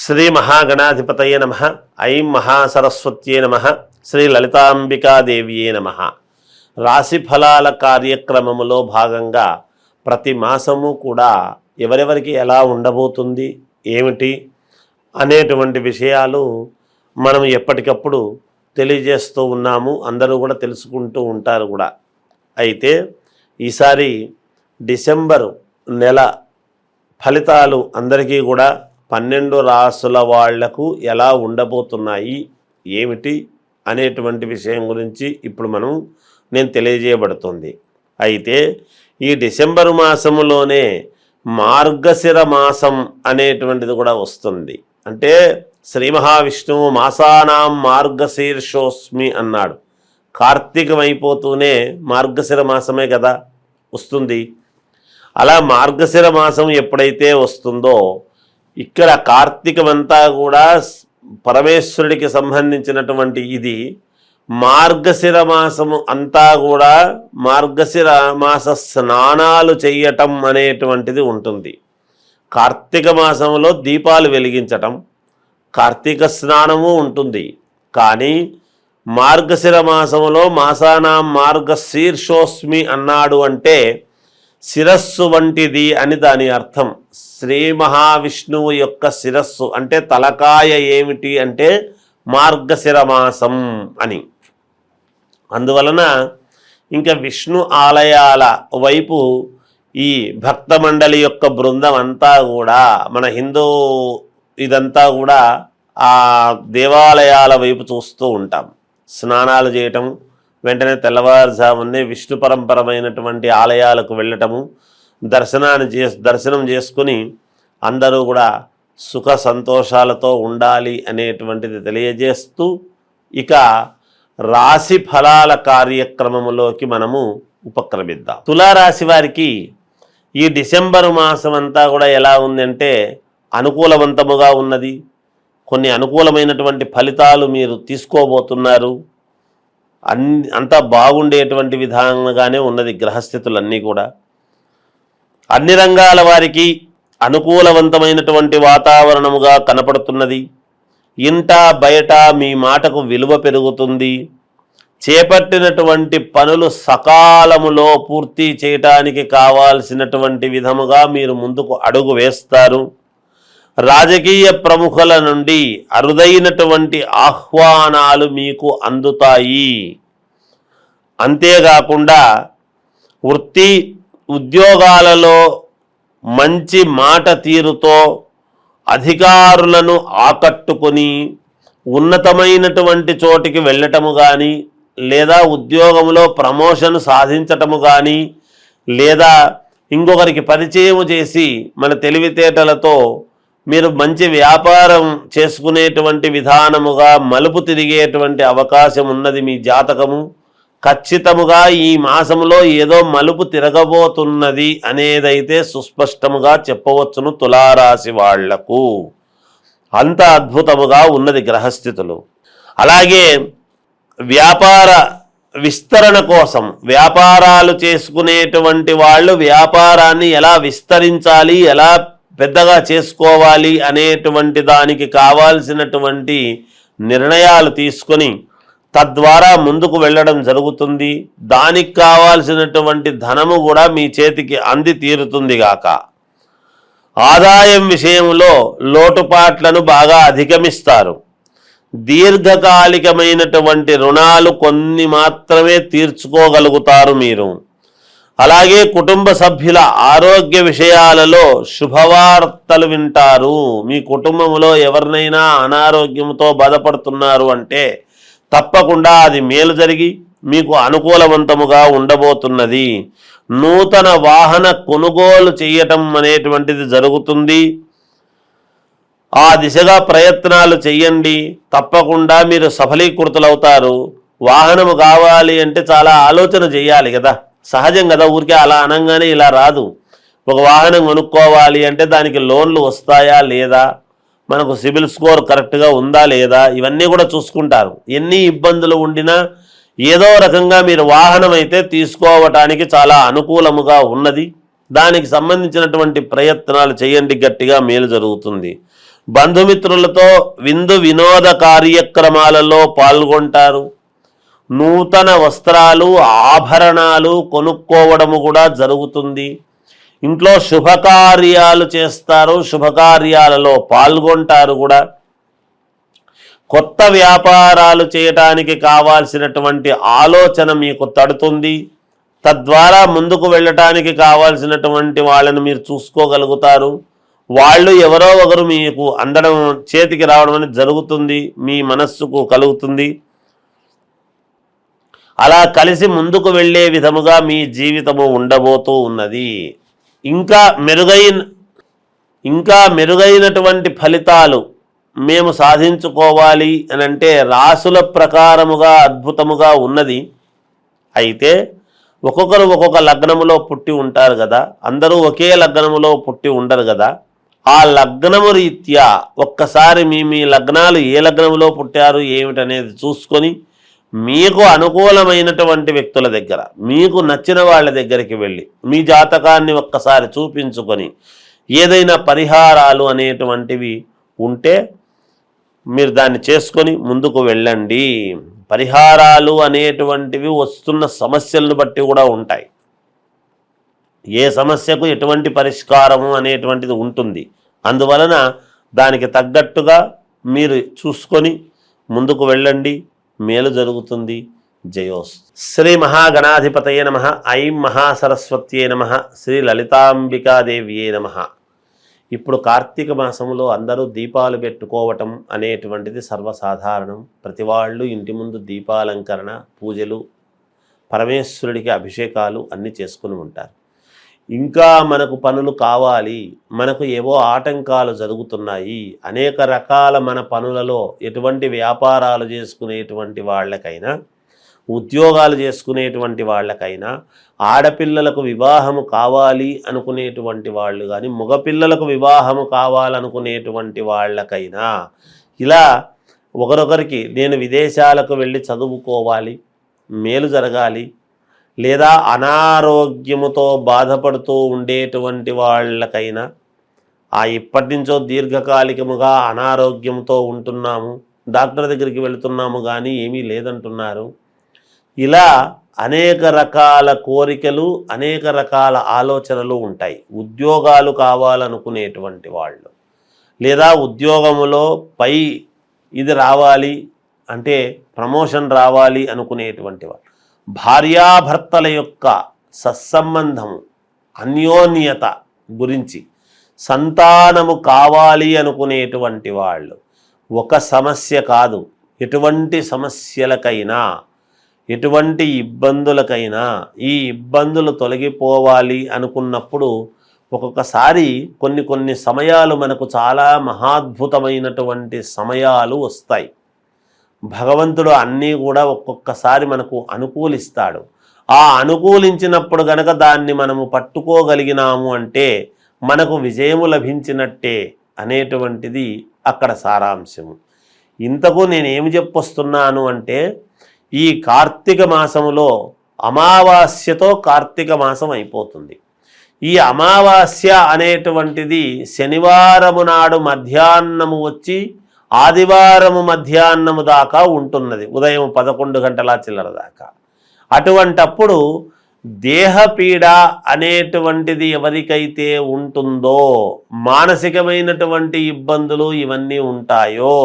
శ్రీ మహాగణాధిపతయే నమః. ఐం మహాసరస్వత్యే నమః. శ్రీ లలితాంబికాదేవియే నమః. రాశి ఫలాల కార్యక్రమములో భాగంగా ప్రతి మాసము కూడా ఎవరెవరికి ఎలా ఉండబోతుంది ఏమిటి అనేటువంటి విషయాలు మనం ఎప్పటికప్పుడు తెలియజేస్తూ ఉన్నాము. అందరూ కూడా తెలుసుకుంటూ ఉంటారు కూడా. అయితే ఈసారి డిసెంబరు నెల ఫలితాలు అందరికీ కూడా 12 రాసుల వాళ్లకు ఎలా ఉండబోతున్నాయి ఏమిటి అనేటువంటి విషయం గురించి ఇప్పుడు నేను తెలియజేయబడుతుంది. అయితే ఈ డిసెంబరు మాసములోనే మార్గశిర మాసం అనేటువంటిది కూడా వస్తుంది. అంటే శ్రీ మహావిష్ణువు మాసానాం మార్గశీర్షోస్మి అన్నాడు. కార్తీకం అయిపోతూనే మార్గశిర మాసమే కదా వస్తుంది. అలా మార్గశిర మాసం ఎప్పుడైతే వస్తుందో ఇక్కడ కార్తీకమంతా కూడా పరమేశ్వరుడికి సంబంధించినటువంటి ఇది. మార్గశిర మాసము అంతా కూడా మార్గశిర మాస స్నానాలు చేయటం అనేటువంటిది ఉంటుంది. కార్తీక మాసంలో దీపాలు వెలిగించటం, కార్తీక స్నానము ఉంటుంది. కానీ మార్గశిర మాసములో మాసానాం మార్గశీర్షోస్మి అన్నాడు అంటే శిరస్సు వంటిది అని దాని అర్థం. శ్రీ మహావిష్ణువు యొక్క శిరస్సు అంటే తలకాయ ఏమిటి అంటే మార్గశిర మాసం అని. అందువలన ఇంకా విష్ణు ఆలయాల వైపు ఈ భక్త మండలి యొక్క బృందం అంతా కూడా మన హిందూ ఇదంతా కూడా ఆ దేవాలయాల వైపు చూస్తూ ఉంటాం. స్నానాలు చేయటం, వెంటనే తెల్లవారుజామునే విష్ణు పరంపరమైనటువంటి ఆలయాలకు వెళ్ళటము, దర్శనం చేసుకుని అందరూ కూడా సుఖ సంతోషాలతో ఉండాలి అనేటువంటిది తెలియజేస్తూ ఇక రాశి ఫలాల కార్యక్రమములోకి మనము ఉపక్రమిద్దాం. తులారాశి వారికి ఈ డిసెంబరు మాసం అంతా కూడా ఎలా ఉందంటే అనుకూలవంతముగా ఉన్నది. కొన్ని అనుకూలమైనటువంటి ఫలితాలు మీరు తీసుకోబోతున్నారు. అంతా బాగుండేటువంటి విధానంగానే ఉన్నది. గ్రహస్థితులన్నీ కూడా అన్ని రంగాల వారికి అనుకూలవంతమైనటువంటి వాతావరణముగా కనపడుతున్నది. ఇంట బయట మీ మాటకు విలువ పెరుగుతుంది. చేపట్టినటువంటి పనులు సకాలములో పూర్తి చేయటానికి కావాల్సినటువంటి విధముగా మీరు ముందుకు అడుగు వేస్తారు. రాజకీయ ప్రముఖుల నుండి అరుదైనటువంటి ఆహ్వానాలు మీకు అందుతాయి. అంతేకాకుండా వృత్తి ఉద్యోగాలలో మంచి మాట తీరుతో అధికారులను ఆకట్టుకొని ఉన్నతమైనటువంటి చోటికి వెళ్ళటము కానీ, లేదా ఉద్యోగంలో ప్రమోషన్ సాధించటము కానీ, లేదా ఇంకొకరికి పరిచయం చేసి మన తెలివితేటలతో మీరు మంచి వ్యాపారం చేసుకునేటువంటి విధానముగా మలుపు తిరిగేటువంటి అవకాశం ఉన్నది. మీ జాతకము ఖచ్చితముగా ఈ మాసంలో ఏదో మలుపు తిరగబోతున్నది అనేదైతే సుస్పష్టముగా చెప్పవచ్చును. తులారాశి వాళ్లకు అంత అద్భుతముగా ఉన్నది గ్రహస్థితులు. అలాగే వ్యాపార విస్తరణ కోసం వ్యాపారాలు చేసుకునేటువంటి వాళ్ళు వ్యాపారాన్ని ఎలా విస్తరించాలి, ఎలా పెద్దగా చేసుకోవాలి అనేటువంటి దానికి కావాల్సినటువంటి నిర్ణయాలు తీసుకొని తద్వారా ముందుకు వెళ్ళడం జరుగుతుంది. దానికి కావాల్సినటువంటి ధనము కూడా మీ చేతికి అంది తీరుతుంది గాక. ఆదాయం విషయంలో లోటుపాట్లను బాగా అధిగమిస్తారు. దీర్ఘకాలికమైనటువంటి రుణాలు కొన్ని మాత్రమే తీర్చుకోగలుగుతారు మీరు. అలాగే కుటుంబ సభ్యుల ఆరోగ్య విషయాలలో శుభవార్తలు వింటారు. మీ కుటుంబంలో ఎవరినైనా అనారోగ్యంతో బాధపడుతున్నారు అంటే తప్పకుండా అది మేలు జరిగి మీకు అనుకూలవంతముగా ఉండబోతున్నది. నూతన వాహన కొనుగోలు చేయటం అనేటువంటిది జరుగుతుంది. ఆ దిశగా ప్రయత్నాలు చేయండి. తప్పకుండా మీరు సఫలీకృతులవుతారు. వాహనము కావాలి అంటే చాలా ఆలోచన చేయాలి కదా, సహజం కదా. ఊరికే అలా అనగానే ఇలా రాదు. ఒక వాహనం కొనుక్కోవాలి అంటే దానికి లోన్లు వస్తాయా లేదా, మనకు సిబిల్ స్కోర్ కరెక్ట్గా ఉందా లేదా, ఇవన్నీ కూడా చూసుకుంటారు. ఎన్ని ఇబ్బందులు ఉండినా ఏదో రకంగా మీరు వాహనం అయితే తీసుకోవటానికి చాలా అనుకూలముగా ఉన్నది. దానికి సంబంధించినటువంటి ప్రయత్నాలు చేయండి. గట్టిగా మేలు జరుగుతుంది. బంధుమిత్రులతో విందు వినోద కార్యక్రమాలలో పాల్గొంటారు. నూతన వస్త్రాలు ఆభరణాలు కొనుక్కోవడము కూడా జరుగుతుంది. ఇంట్లో శుభకార్యాలు చేస్తారు, శుభకార్యాలలో పాల్గొంటారు కూడా. కొత్త వ్యాపారాలు చేయటానికి కావాల్సినటువంటి ఆలోచన మీకు తడుతుంది. తద్వారా ముందుకు వెళ్ళటానికి కావాల్సినటువంటి వాళ్ళని మీరు చూసుకోగలుగుతారు. వాళ్ళు ఎవరో ఒకరు మీకు అందడం చేతికి రావడం అనేది జరుగుతుంది, మీ మనస్సుకు కలుగుతుంది. అలా కలిసి ముందుకు వెళ్ళే విధముగా మీ జీవితము ఉండబోతూ ఉన్నది. ఇంకా మెరుగైనటువంటి ఫలితాలు మేము సాధించుకోవాలి అని అంటే రాసుల ప్రకారముగా అద్భుతముగా ఉన్నది. అయితే ఒక్కొక్కరు ఒక్కొక్క లగ్నములో పుట్టి ఉంటారు కదా, అందరూ ఒకే లగ్నములో పుట్టి ఉండరు కదా. ఆ లగ్నము రీత్యా ఒక్కసారి మీ లగ్నాలు ఏ లగ్నములో పుట్టారు ఏమిటనేది చూసుకొని మీకు అనుకూలమైనటువంటి వ్యక్తుల దగ్గర, మీకు నచ్చిన వాళ్ళ దగ్గరికి వెళ్ళి మీ జాతకాన్ని ఒక్కసారి చూపించుకొని ఏదైనా పరిహారాలు అనేటువంటివి ఉంటే మీరు దాన్ని చేసుకొని ముందుకు వెళ్ళండి. పరిహారాలు అనేటువంటివి వస్తున్న సమస్యలను బట్టి కూడా ఉంటాయి. ఏ సమస్యకు ఎటువంటి పరిష్కారము అనేటువంటిది ఉంటుంది. అందువలన దానికి తగ్గట్టుగా మీరు చూసుకొని ముందుకు వెళ్ళండి, మేలు జరుగుతుంది. జయోస్తు. శ్రీ మహాగణాధిపతయే నమః. ఐం మహాసరస్వత్యే నమః. శ్రీ లలితాంబికాదేవ్యే నమః. ఇప్పుడు కార్తీక మాసంలో అందరూ దీపాలు పెట్టుకోవటం అనేటువంటిది సర్వసాధారణం. ప్రతి వాళ్ళు ఇంటి ముందు దీపాలంకరణ, పూజలు, పరమేశ్వరుడికి అభిషేకాలు అన్నీ చేసుకుని ఉంటారు. ఇంకా మనకు పనులు కావాలి, మనకు ఏవో ఆటంకాలు జరుగుతున్నాయి, అనేక రకాల మన పనులలో ఎటువంటి వ్యాపారాలు చేసుకునేటువంటి వాళ్ళకైనా, ఉద్యోగాలు చేసుకునేటువంటి వాళ్ళకైనా, ఆడపిల్లలకు వివాహము కావాలి అనుకునేటువంటి వాళ్ళు కానీ, మగపిల్లలకు వివాహము కావాలనుకునేటువంటి వాళ్ళకైనా, ఇలా ఒకరొకరికి నేను విదేశాలకు వెళ్ళి చదువుకోవాలి, మేలు జరగాలి, లేదా అనారోగ్యముతో బాధపడుతూ ఉండేటువంటి వాళ్ళకైనా, ఇప్పటి నుంచో దీర్ఘకాలికముగా అనారోగ్యంతో ఉంటున్నాము, డాక్టర్ దగ్గరికి వెళుతున్నాము కానీ ఏమీ లేదంటున్నారు, ఇలా అనేక రకాల కోరికలు, అనేక రకాల ఆలోచనలు ఉంటాయి. ఉద్యోగాలు కావాలనుకునేటువంటి వాళ్ళు, లేదా ఉద్యోగములో ఇది రావాలి అంటే ప్రమోషన్ రావాలి అనుకునేటువంటి వాళ్ళు, భార్యాభర్తల యొక్క సత్సంబంధము, అన్యోన్యత గురించి, సంతానము కావాలి అనుకునేటువంటి వాళ్ళు, ఒక సమస్య కాదు, ఎటువంటి సమస్యలకైనా, ఎటువంటి ఇబ్బందులకైనా ఈ ఇబ్బందులు తొలగిపోవాలి అనుకున్నప్పుడు ఒక్కొక్కసారి కొన్ని సమయాలు మనకు చాలా మహాద్భుతమైనటువంటి సమయాలు వస్తాయి. భగవంతుడు అన్నీ కూడా ఒక్కొక్కసారి మనకు అనుకూలిస్తాడు. ఆ అనుకూలించినప్పుడు గనక దాన్ని మనము పట్టుకోగలిగినాము అంటే మనకు విజయము లభించినట్టే అనేటువంటిది అక్కడ సారాంశము. ఇంతకు నేనేమి చెప్పొస్తున్నాను అంటే, ఈ కార్తీక మాసములో అమావాస్యతో కార్తీక మాసం అయిపోతుంది. ఈ అమావాస్య అనేటువంటిది శనివారము నాడు మధ్యాహ్నము వచ్చి ఆదివారము మధ్యాహ్నము దాకా ఉంటున్నది, ఉదయం 11 గంటల చిల్లర దాకా. అటువంటప్పుడు దేహపీడ అనేటువంటిది ఎవరికైతే ఉంటుందో, మానసికమైనటువంటి ఇబ్బందులు ఇవన్నీ ఉంటాయో,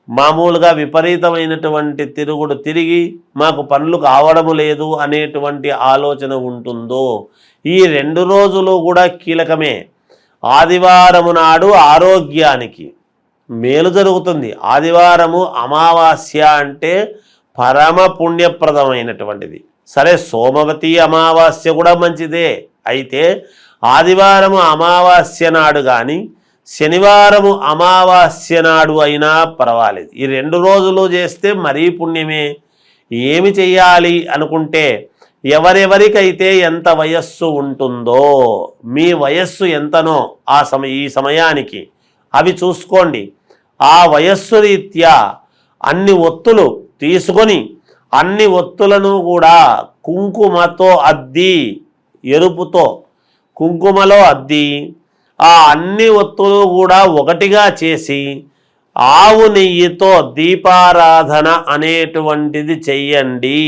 మామూలుగా విపరీతమైనటువంటి తిరుగుడు తిరిగి మాకు పనులు కావడము లేదు అనేటువంటి ఆలోచన ఉంటుందో, ఈ 2 రోజులు కూడా కీలకమే. ఆదివారము నాడు ఆరోగ్యానికి మేలు జరుగుతుంది. ఆదివారము అమావాస్య అంటే పరమ పుణ్యప్రదమైనటువంటిది. సరే, సోమవతి అమావాస్య కూడా మంచిదే. అయితే ఆదివారము అమావాస్య నాడు కానీ శనివారము అమావాస్య నాడు అయినా పర్వాలేదు. ఈ 2 రోజులు చేస్తే మరీ పుణ్యమే. ఏమి చెయ్యాలి అనుకుంటే, ఎవరెవరికైతే ఎంత వయస్సు ఉంటుందో, మీ వయస్సు ఎంతనో ఈ సమయానికి అవి చూసుకోండి. ఆ వయస్సు రీత్యా అన్ని ఒత్తులు తీసుకొని అన్ని ఒత్తులను కూడా కుంకుమతో అద్ది, ఎరుపుతో కుంకుమలో అద్ది, ఆ అన్ని ఒత్తులు కూడా ఒకటిగా చేసి ఆవు నెయ్యితో దీపారాధన అనేటువంటిది చెయ్యండి.